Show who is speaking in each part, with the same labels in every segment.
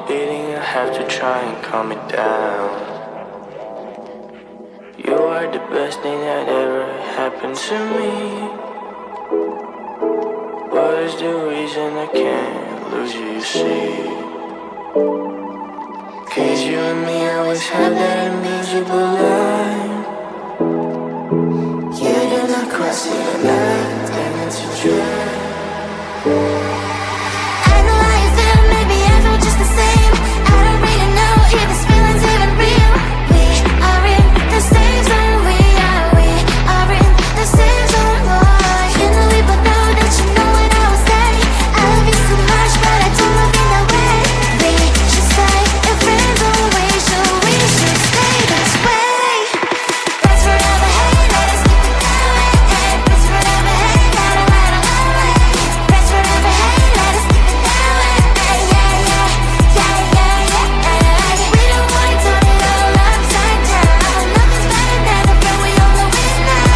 Speaker 1: beating, I have to try and calm it down. You are the best thing that ever happened to me. What is the reason I can't lose you, you see? Cause you and me always have that invisible line. You do not cross it at night, and it's a drag.
Speaker 2: I know how you feel, maybe I feel just the same. I don't really know if this feeling's even real. We are in the same zone, we are in the same zone, boy. You know we both know that you know what I would say. I love you so much, but I don't love you that way. We should stay in friends always, so we should stay this way. Friends forever, hey, let us keep it that way. Friends forever, hey, la la la la la. Friends forever, hey, let us keep it that way. Yeah, yeah, yeah, yeah, yeah. We don't wanna turn it all upside down. Nothing's better than the friend we all know is now.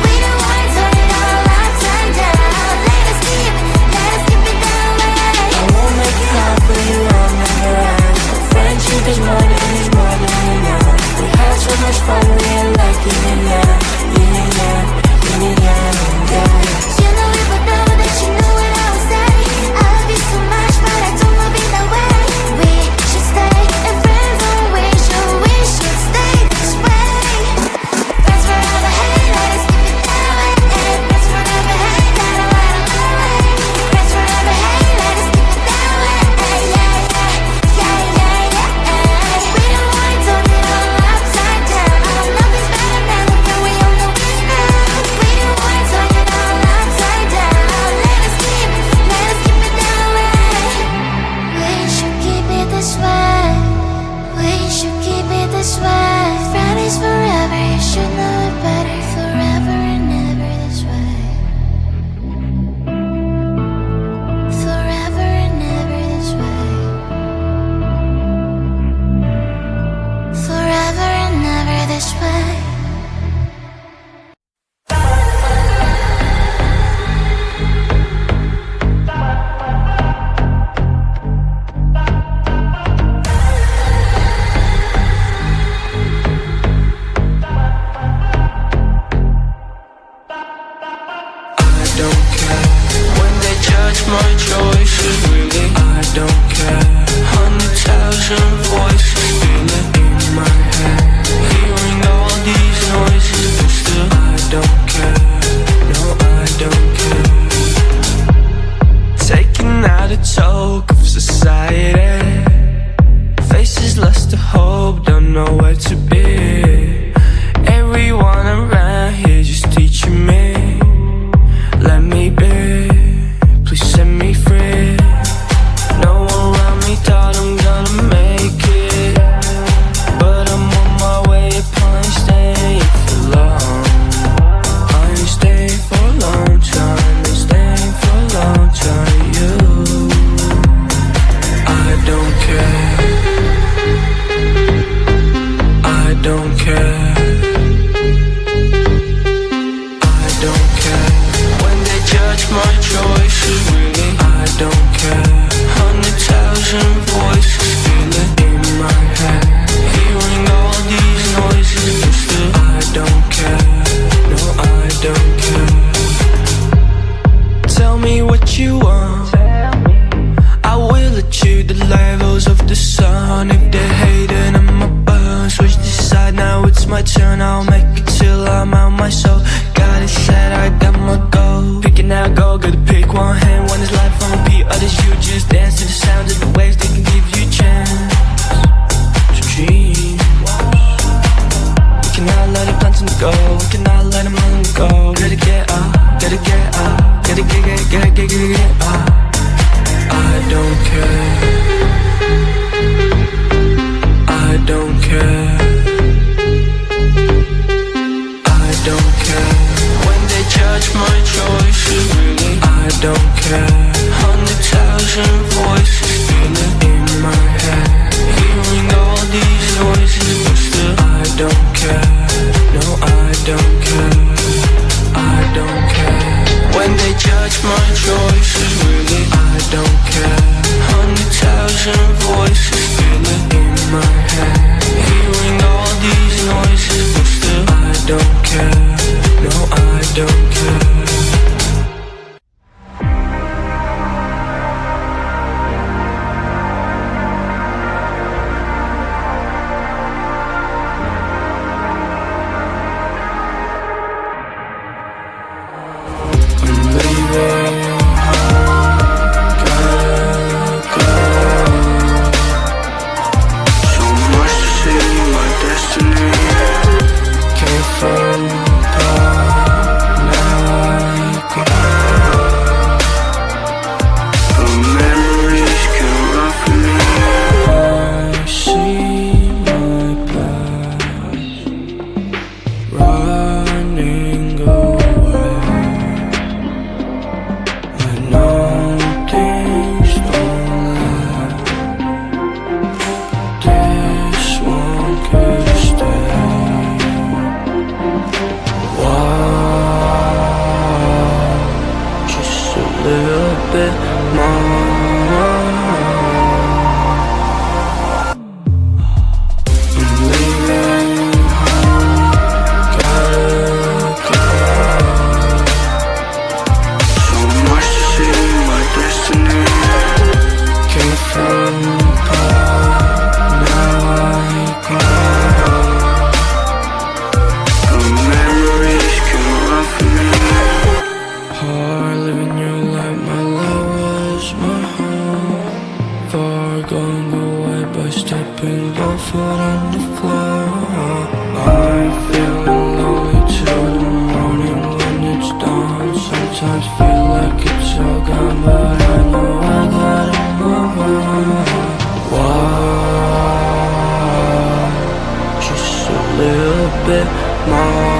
Speaker 2: We don't wanna turn it all upside down. Let us keep it that way.
Speaker 1: I won't make it hard for you, I'll never ask. Friendship is more than enough. We had so much fun, we ain't like yin and yang, yin and yang, yin and yang, yeah.
Speaker 2: You know we both know that you know what I would say. I love you so much, but I don't love you that way. We should stay in friends always, so we should stay this way. Friends forever, hey, let us keep it that way. Friends forever, hey, la la la la la. Friends forever, hey, let us keep it that way. Yeah, yeah, yeah, yeah, yeah. We don't wanna turn it all upside down. Nothing's better than the friend we all know is now. We don't wanna turn it all upside down. Let us keep it that way. We should keep it this way. We should keep it this way. Fridays forever, you should know it better. Forever and ever this way. Forever and ever this way. Forever and ever this way.
Speaker 1: I don't care when they judge my choices, really. I don't care. 100,000 voices spinning in my head, hearing all these noises, but still I don't care. No, I don't care. Taking out a toke of society. Faces lost the hope, don't know where to be. Everyone around here just teaching me. Let me be, please set me free. No one around me thought I'm gonna make it, but I'm on my way up, I ain't staying for long. I ain't staying for a long time, ain't staying for a long time. You, I don't care. I don't care. Just a little bit more.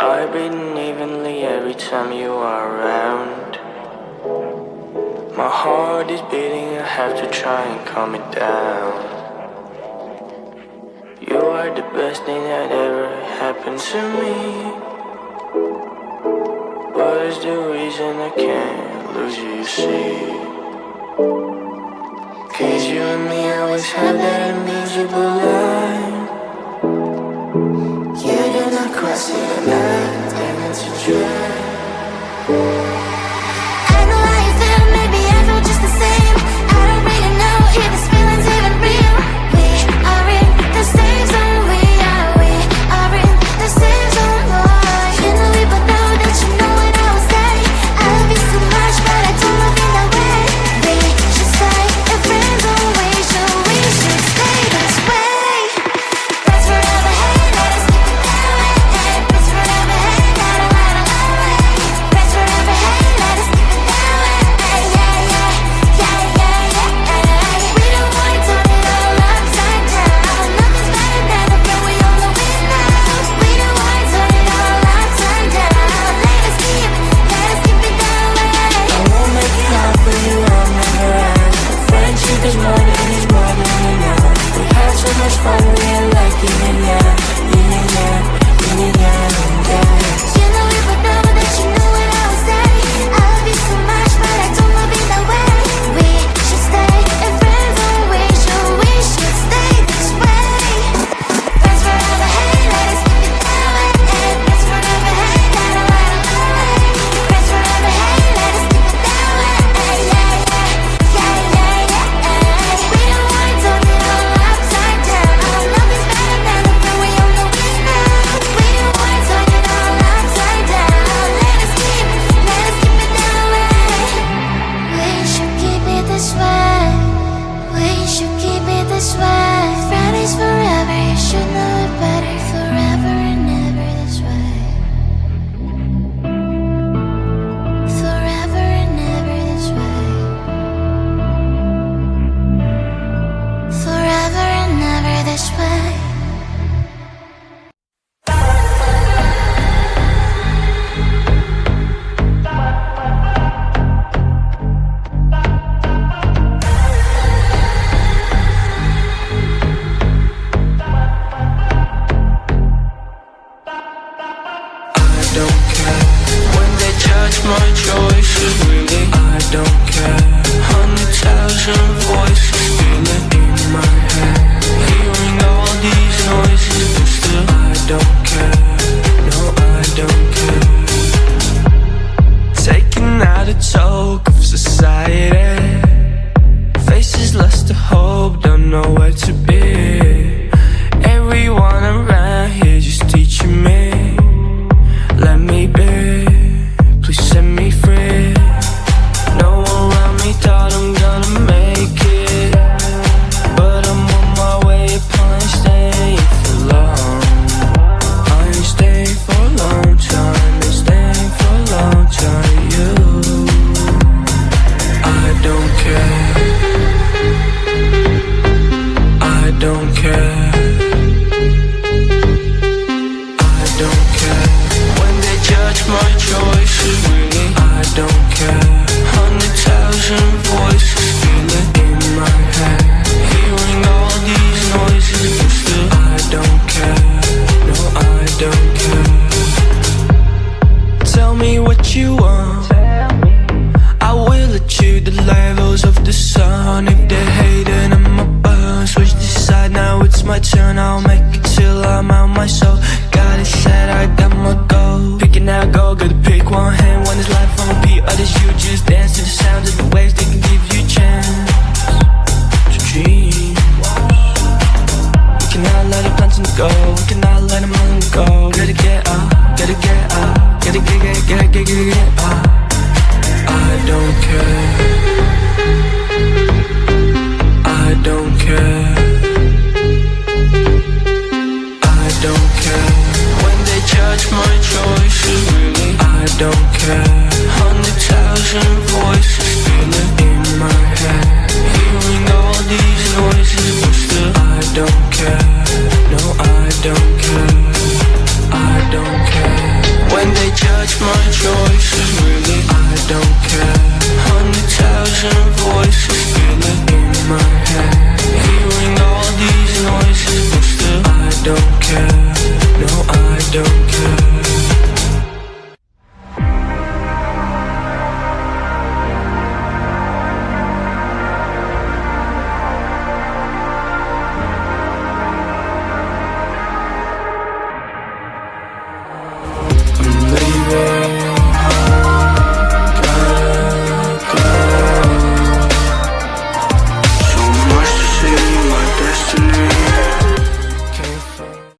Speaker 1: I breathe evenly every time you are around. My heart is beating, I have to try and calm it down. You are the best thing that ever happened to me. What is the reason I can't lose you, you see? Cause you and me always have that invisible line. You do not cross it at night, damn it's a drag.
Speaker 2: I know how you feel, maybe I feel just the same. I don't really know if this feeling's even real. We are in the same zone, we are in the same zone, boy. You know we both know that you know what I would say. I love you so much, but I don't love you that way. We should stay friends, we should stay this way.
Speaker 1: don't know where to be.